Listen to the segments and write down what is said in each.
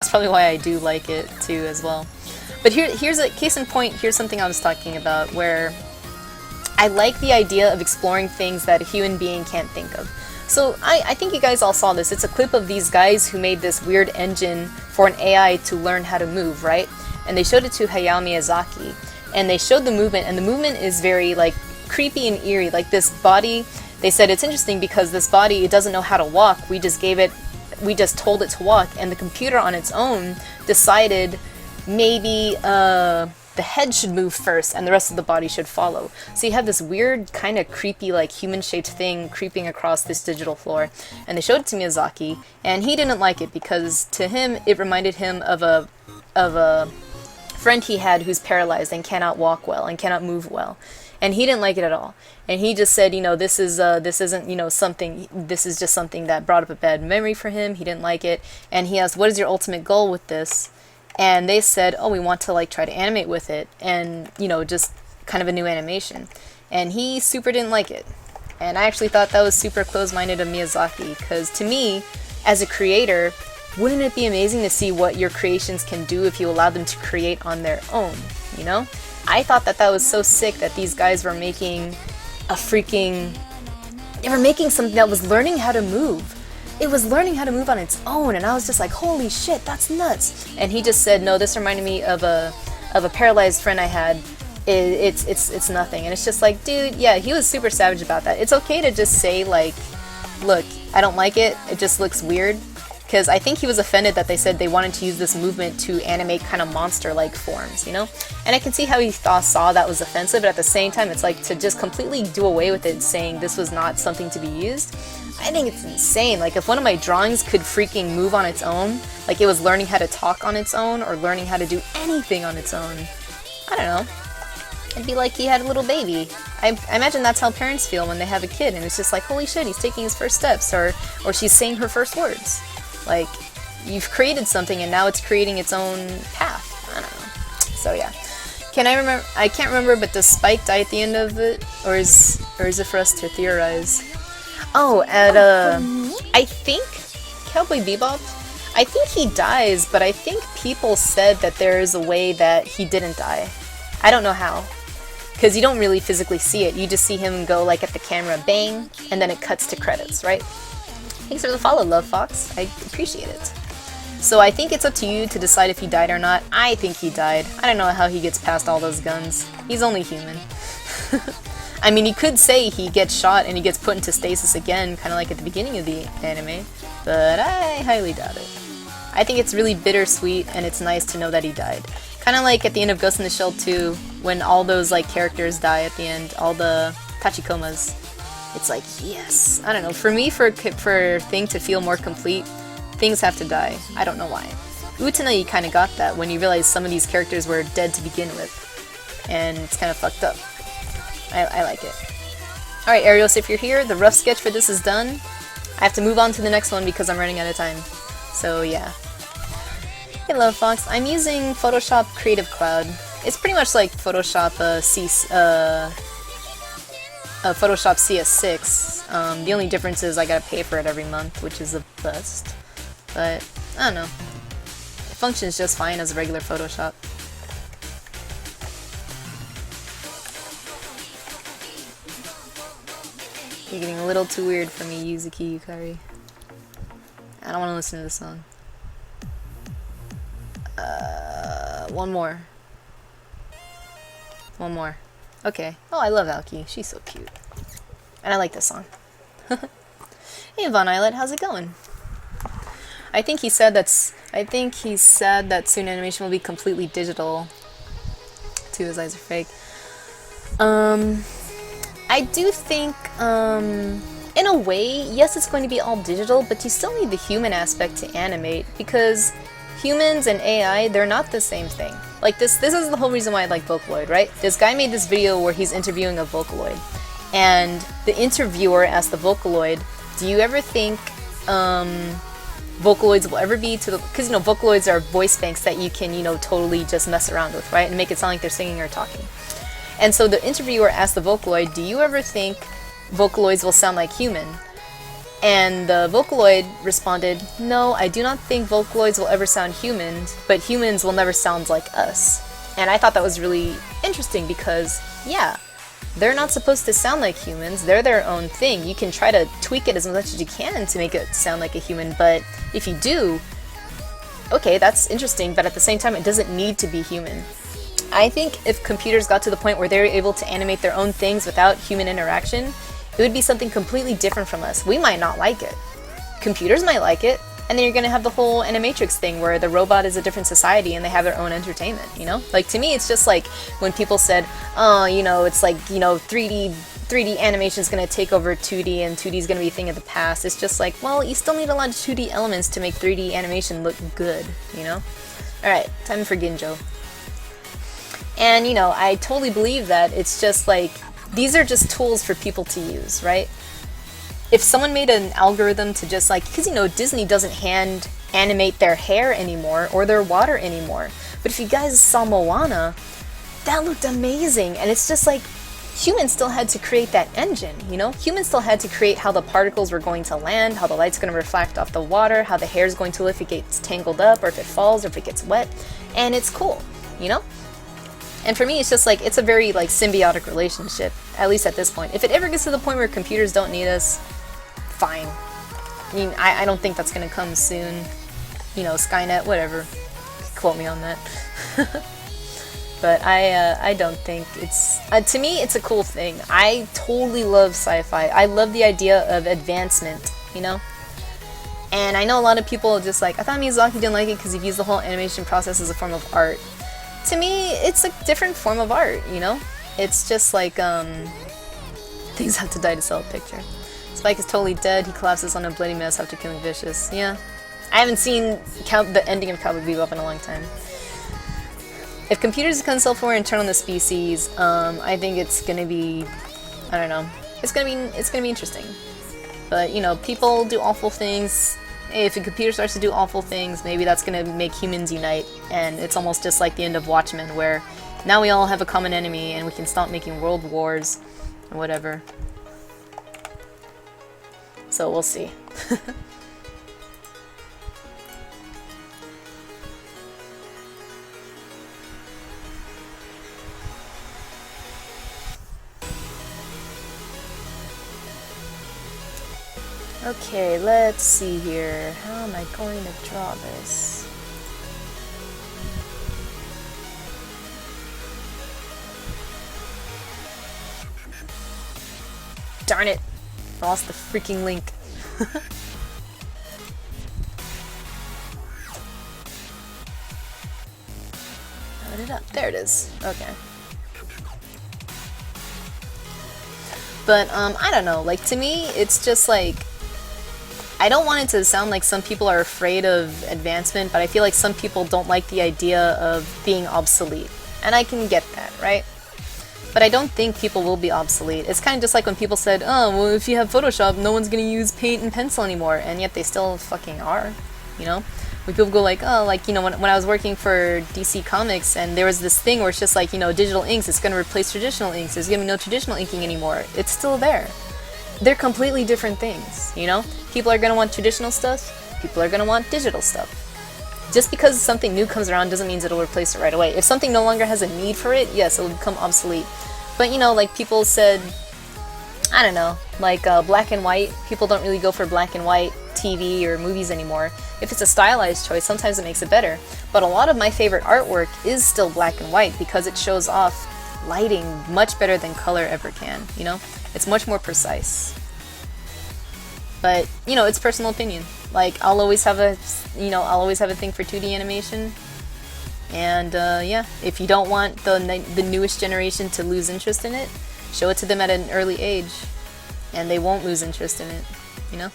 That's probably why I do like it too as well. But here's a case in point, here's something I was talking about where I like the idea of exploring things that a human being can't think of. So I think you guys all saw this. It's a clip of these guys who made this weird engine for an AI to learn how to move, right? And they showed it to Hayao Miyazaki. And they showed the movement, and the movement is very like creepy and eerie. Like this body, they said it's interesting because this body, it doesn't know how to walk. We just told it to walk, and the computer on its own decided maybe the head should move first and the rest of the body should follow. So you have this weird kind of creepy like human-shaped thing creeping across this digital floor, and they showed it to Miyazaki, and he didn't like it because to him it reminded him of a friend he had who's paralyzed and cannot walk well and cannot move well, and he didn't like it at all. And he just said, you know, this isn't, you know, something, this is just something that brought up a bad memory for him. He didn't like it, and he asked, what is your ultimate goal with this? And they said, oh, we want to like try to animate with it, and you know, just kind of a new animation. And he super didn't like it. And I actually thought that was super close-minded of Miyazaki, because to me, as a creator, wouldn't it be amazing to see what your creations can do if you allow them to create on their own, you know? I thought that that was so sick that these guys were making they were making something that was learning how to move. It was learning how to move on its own, and I was just like, holy shit, that's nuts. And he just said, no, this reminded me of a paralyzed friend I had. It's nothing. And it's just like, dude, yeah, he was super savage about that. It's okay to just say like, look, I don't like it, it just looks weird. Because I think he was offended that they said they wanted to use this movement to animate kind of monster-like forms, you know? And I can see how he saw that was offensive, but at the same time, it's like to just completely do away with it, saying this was not something to be used. I think it's insane. Like, if one of my drawings could freaking move on its own, like it was learning how to talk on its own, or learning how to do anything on its own, I don't know. It'd be like he had a little baby. I imagine that's how parents feel when they have a kid, and it's just like, holy shit, he's taking his first steps, or she's saying her first words. Like, you've created something and now it's creating its own path. I don't know. So yeah. I can't remember, but does Spike die at the end of it? Or is it for us to theorize? Oh, I think Cowboy Bebop, I think he dies, but I think people said that there is a way that he didn't die. I don't know how. Because you don't really physically see it. You just see him go like at the camera, bang, and then it cuts to credits, right? Thanks for the follow, Love Fox. I appreciate it. So I think it's up to you to decide if he died or not. I think he died. I don't know how he gets past all those guns. He's only human. I mean, you could say he gets shot and he gets put into stasis again, kind of like at the beginning of the anime, but I highly doubt it. I think it's really bittersweet, and it's nice to know that he died. Kind of like at the end of Ghost in the Shell 2, when all those like characters die at the end, all the Tachikomas. It's like, yes. I don't know. For me, for Thing to feel more complete, things have to die. I don't know why. Utena, you kind of got that when you realize some of these characters were dead to begin with. And it's kind of fucked up. I like it. Alright, Arios, if you're here, the rough sketch for this is done. I have to move on to the next one because I'm running out of time. So, yeah. Hey, Love Fox. I'm using Photoshop Creative Cloud. It's pretty much like Photoshop Photoshop CS6. The only difference is I gotta pay for it every month, which is the best. But, I don't know. It functions just fine as a regular Photoshop. You're getting a little too weird for me, Yuzuki Yukari. I don't want to listen to this song. One more. One more. Okay. Oh, I love Alki. She's so cute. And I like this song. Hey, Von Islet, how's it going? I think he's sad that soon animation will be completely digital. Too, his eyes are fake. I do think, in a way, yes, it's going to be all digital, but you still need the human aspect to animate, because humans and AI, they're not the same thing. Like, this is the whole reason why I like Vocaloid, right? This guy made this video where he's interviewing a Vocaloid, and the interviewer asked the Vocaloid, do you ever think, Vocaloids will ever be to the... Because, you know, Vocaloids are voice banks that you can, you know, totally just mess around with, right? And make it sound like they're singing or talking. And so the interviewer asked the Vocaloid, do you ever think Vocaloids will sound like human? And the Vocaloid responded, "No, I do not think Vocaloids will ever sound human, but humans will never sound like us." And I thought that was really interesting because, yeah, they're not supposed to sound like humans. They're their own thing. You can try to tweak it as much as you can to make it sound like a human, but if you do, okay, that's interesting, but at the same time, it doesn't need to be human. I think if computers got to the point where they were able to animate their own things without human interaction, it would be something completely different from us. We might not like it. Computers might like it, and then you're gonna have the whole Animatrix thing where the robot is a different society and they have their own entertainment, you know? Like, to me, it's just like when people said, oh, you know, it's like, you know, 3D animation is gonna take over 2D and 2D is gonna be a thing of the past. It's just like, well, you still need a lot of 2D elements to make 3D animation look good, you know? Alright, time for Ginjo. And, you know, I totally believe that it's just like, these are just tools for people to use, right? If someone made an algorithm to just like, because, you know, Disney doesn't hand animate their hair anymore or their water anymore. But if you guys saw Moana, that looked amazing. And it's just like, humans still had to create that engine, you know? Humans still had to create how the particles were going to land, how the light's going to reflect off the water, how the hair's going to look if it gets tangled up or if it falls or if it gets wet. And it's cool, you know? And for me, it's just like, it's a very like symbiotic relationship, at least at this point. If it ever gets to the point where computers don't need us, fine. I mean, I don't think that's gonna come soon. You know, Skynet, whatever. Quote me on that. But I don't think it's... to me, it's a cool thing. I totally love sci-fi. I love the idea of advancement, you know? And I know a lot of people are just like, I thought Miyazaki didn't like it because he views the whole animation process as a form of art. To me, it's a different form of art, you know? It's just like, things have to die to sell a picture. Spike is totally dead, he collapses on a bloody mess after killing Vicious. Yeah. I haven't seen the ending of Cowboy Bebop in a long time. If computers become self-aware and turn on the species, I think it's gonna be... I don't know. It's gonna be interesting. But, you know, people do awful things. If a computer starts to do awful things, maybe that's gonna make humans unite, and it's almost just like the end of Watchmen, where now we all have a common enemy and we can stop making world wars or whatever. So we'll see. Okay, let's see here. How am I going to draw this? Darn it! I lost the freaking link. Load it up. There it is. Okay. But, I don't know. Like, to me, it's just like... I don't want it to sound like some people are afraid of advancement, but I feel like some people don't like the idea of being obsolete. And I can get that, right? But I don't think people will be obsolete. It's kind of just like when people said, oh, well, if you have Photoshop, no one's gonna use paint and pencil anymore, and yet they still fucking are, you know? When people go like, oh, like, you know, when I was working for DC Comics, and there was this thing where it's just like, you know, digital inks, it's gonna replace traditional inks, there's gonna be no traditional inking anymore. It's still there. They're completely different things, you know? People are gonna want traditional stuff, people are gonna want digital stuff. Just because something new comes around doesn't mean it'll replace it right away. If something no longer has a need for it, yes, it'll become obsolete. But, you know, like people said, I don't know, like black and white, people don't really go for black and white TV or movies anymore. If it's a stylized choice, sometimes it makes it better. But a lot of my favorite artwork is still black and white because it shows off lighting much better than color ever can, you know? It's much more precise. But, you know, it's personal opinion. Like, I'll always have a thing for 2D animation. And, yeah, if you don't want the newest generation to lose interest in it, show it to them at an early age. And they won't lose interest in it, you know?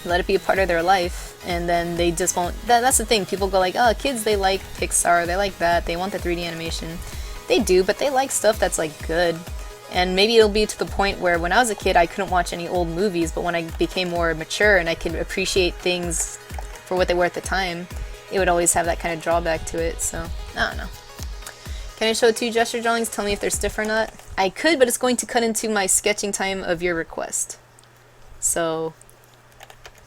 Let it be a part of their life, and then they just won't... That's the thing, people go like, oh, kids, they like Pixar, they like that, they want the 3D animation. They do, but they like stuff that's, like, good. And maybe it'll be to the point where when I was a kid, I couldn't watch any old movies, but when I became more mature and I could appreciate things for what they were at the time, it would always have that kind of drawback to it, so, I don't know. Can I show 2 gesture drawings? Tell me if they're stiff or not. I could, but it's going to cut into my sketching time of your request. So,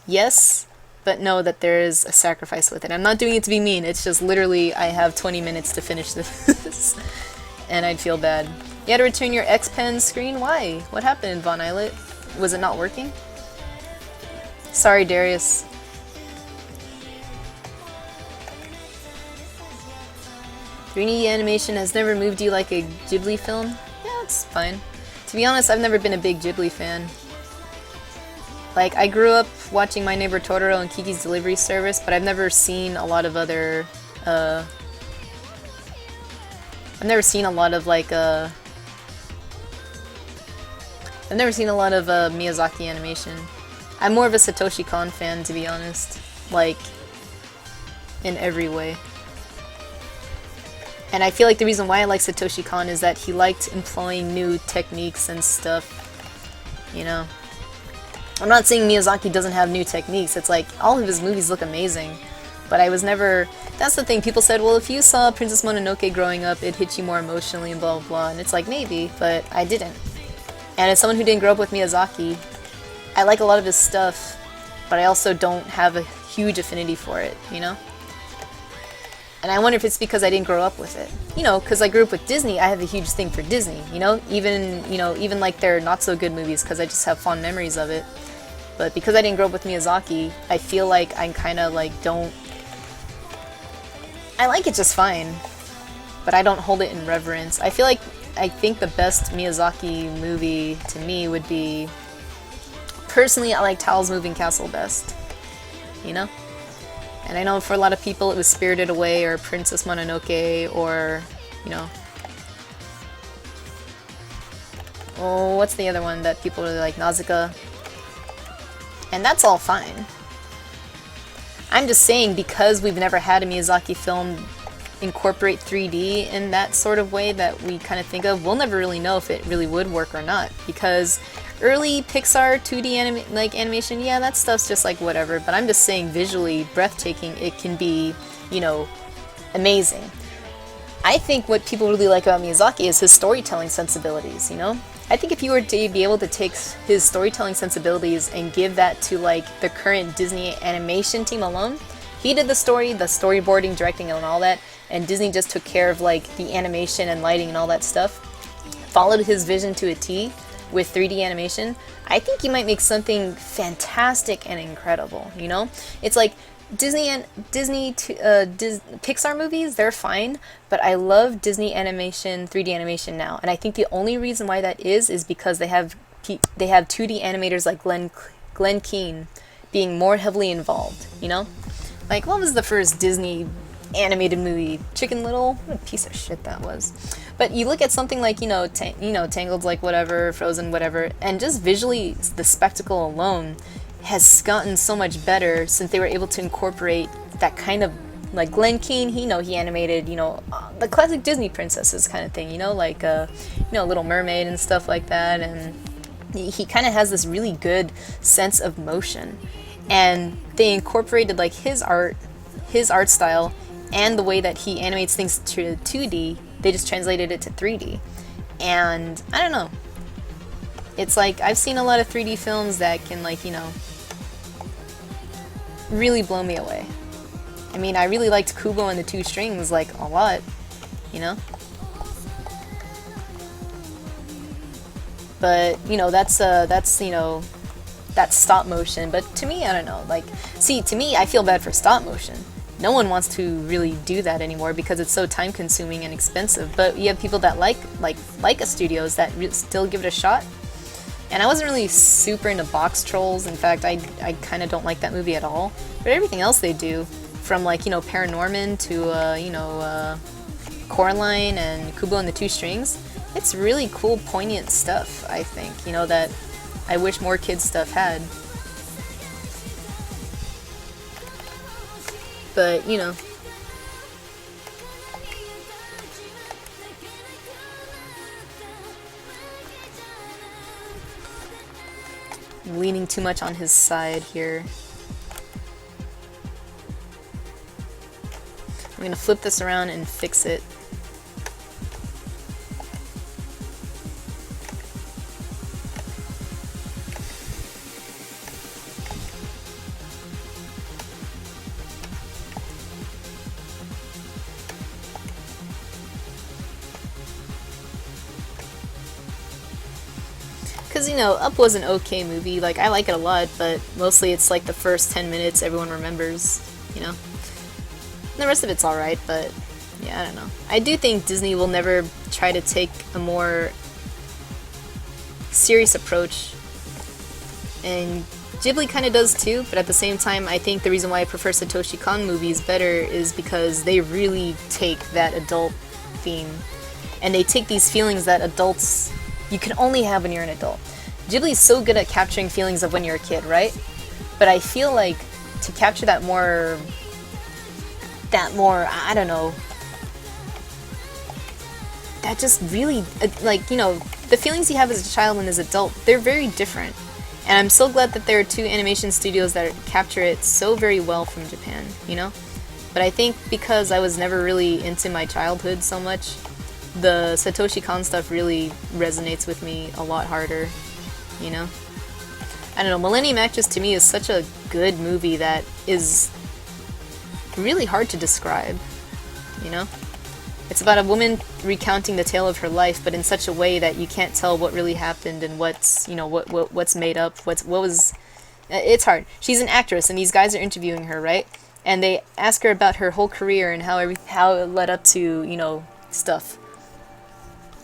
yes, but know that there is a sacrifice with it. I'm not doing it to be mean, it's just literally I have 20 minutes to finish this. And I'd feel bad. You had to return your X Pen screen? Why? What happened, Von Islet? Was it not working? Sorry, Darius. "3D animation has never moved you like a Ghibli film?" Yeah, it's fine. To be honest, I've never been a big Ghibli fan. Like, I grew up watching My Neighbor Totoro and Kiki's Delivery Service, but I've never seen a lot of other, I've never seen a lot of, like, I've never seen a lot of, Miyazaki animation. I'm more of a Satoshi Kon fan, to be honest. Like, in every way. And I feel like the reason why I like Satoshi Kon is that he liked employing new techniques and stuff, you know? I'm not saying Miyazaki doesn't have new techniques, it's like, all of his movies look amazing, but I was never... That's the thing, people said, well, if you saw Princess Mononoke growing up, it hit you more emotionally and blah blah blah, and it's like, maybe, but I didn't. And as someone who didn't grow up with Miyazaki, I like a lot of his stuff, but I also don't have a huge affinity for it, you know? And I wonder if it's because I didn't grow up with it. You know, because I grew up with Disney, I have a huge thing for Disney, you know? Even like their not-so-good movies, because I just have fond memories of it. But because I didn't grow up with Miyazaki, I feel like I kind of, like, don't... I like it just fine, but I don't hold it in reverence. I think the best Miyazaki movie, to me, would be... Personally, I like Howl's Moving Castle best, you know? And I know for a lot of people it was Spirited Away or Princess Mononoke or, you know... Oh, what's the other one that people really like? Nausicaa. And that's all fine. I'm just saying, because we've never had a Miyazaki film incorporate 3D in that sort of way that we kind of think of, we'll never really know if it really would work or not. Because early Pixar 2D animation, yeah, that stuff's just like whatever, but I'm just saying visually breathtaking, it can be, you know, amazing. I think what people really like about Miyazaki is his storytelling sensibilities, you know? I think if you were to be able to take his storytelling sensibilities and give that to, like, the current Disney animation team alone, he did the story, the storyboarding, directing, and all that, and Disney just took care of, like, the animation and lighting and all that stuff, followed his vision to a T with 3D animation, I think you might make something fantastic and incredible, you know? It's like, Pixar movies, they're fine, but I love Disney animation, 3D animation now, and I think the only reason why that is because they have 2D animators like Glenn Keane being more heavily involved, you know? Like, what was the first Disney animated movie? Chicken Little? What a piece of shit that was. But you look at something like, Tangled, like whatever, Frozen, whatever, and just visually, the spectacle alone has gotten so much better since they were able to incorporate that kind of, like Glenn Keane, he animated, the classic Disney princesses kind of thing, like, Little Mermaid and stuff like that, and he kind of has this really good sense of motion, and they incorporated, like, his art style, and the way that he animates things to 2D, they just translated it to 3D, and I don't know. It's like, I've seen a lot of 3D films that can, like, really blow me away. I mean, I really liked Kubo and the Two Strings, like, a lot, But, that's stop motion. But to me, I don't know, like, see, to me, I feel bad for stop motion. No one wants to really do that anymore because it's so time consuming and expensive. But you have people that like a studios that still give it a shot. And I wasn't really super into Box Trolls. In fact, I kind of don't like that movie at all. But everything else they do, from, like, Paranorman to, Coraline and Kubo and the Two Strings, it's really cool, poignant stuff, I think, that I wish more kids' stuff had. But, I'm leaning too much on his side here. I'm gonna flip this around and fix it. Because, you know, Up was an okay movie. Like, I like it a lot, but mostly it's like the first 10 minutes everyone remembers, you know? And the rest of it's alright, but yeah, I don't know. I do think Disney will never try to take a more serious approach. And Ghibli kind of does too, but at the same time, I think the reason why I prefer Satoshi Kon movies better is because they really take that adult theme. And they take these feelings that adults, you can only have when you're an adult. Ghibli is so good at capturing feelings of when you're a kid, right? But I feel like to capture that more, I don't know, that just really, like, you know, the feelings you have as a child and as an adult, they're very different. And I'm so glad that there are two animation studios that capture it so very well from Japan, you know? But I think because I was never really into my childhood so much, the Satoshi Kon stuff really resonates with me a lot harder, you know? I don't know, Millennium Actress to me is such a good movie that is really hard to describe, you know? It's about a woman recounting the tale of her life, but in such a way that you can't tell what really happened and what's, you know, what's made up, what was... It's hard. She's an actress, and these guys are interviewing her, right? And they ask her about her whole career and how it led up to, you know, stuff.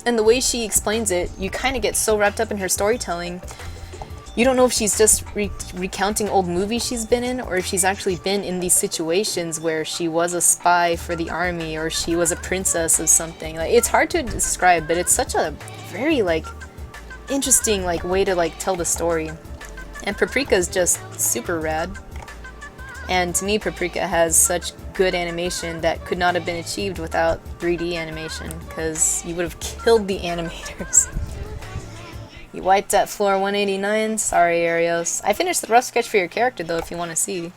And the way she explains it, you kind of get so wrapped up in her storytelling, you don't know if she's just recounting old movies she's been in, or if she's actually been in these situations where she was a spy for the army, or she was a princess of something. Like, it's hard to describe, but it's such a very, like, interesting, like, way to, like, tell the story. And Paprika is just super rad. And to me, Paprika has such good animation that could not have been achieved without 3D animation, because you would have killed the animators. You wiped at floor 189? Sorry, Arios. I finished the rough sketch for your character, though, if you want to see.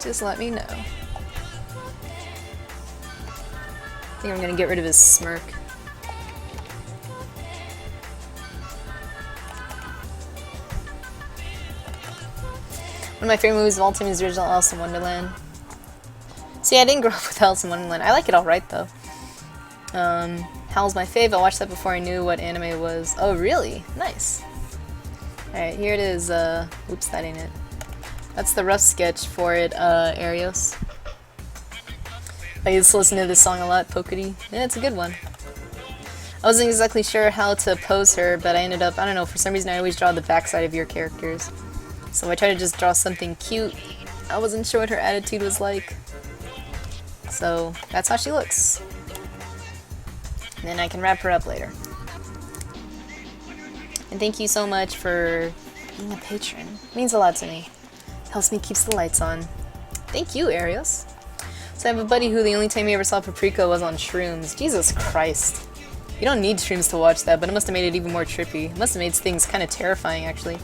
Just let me know. I think I'm gonna get rid of his smirk. One of my favorite movies of all time is the original Alice in Wonderland. See, I didn't grow up with Alice in Wonderland. I like it alright, though. Howl's my fave. I watched that before I knew what anime it was. Oh, really? Nice. Alright, here it is. Oops, that ain't it. That's the rough sketch for it, Arios. I used to listen to this song a lot, Pokety. Yeah, it's a good one. I wasn't exactly sure how to pose her, but I ended up, I don't know, for some reason I always draw the backside of your characters. So I tried to just draw something cute. I wasn't sure what her attitude was like. So that's how she looks. And then I can wrap her up later. And thank you so much for being a patron. It means a lot to me. Helps me keep the lights on. Thank you, Arios. So I have a buddy who the only time he ever saw Paprika was on shrooms. Jesus Christ. You don't need shrooms to watch that, but it must have made it even more trippy. It must have made things kind of terrifying, actually.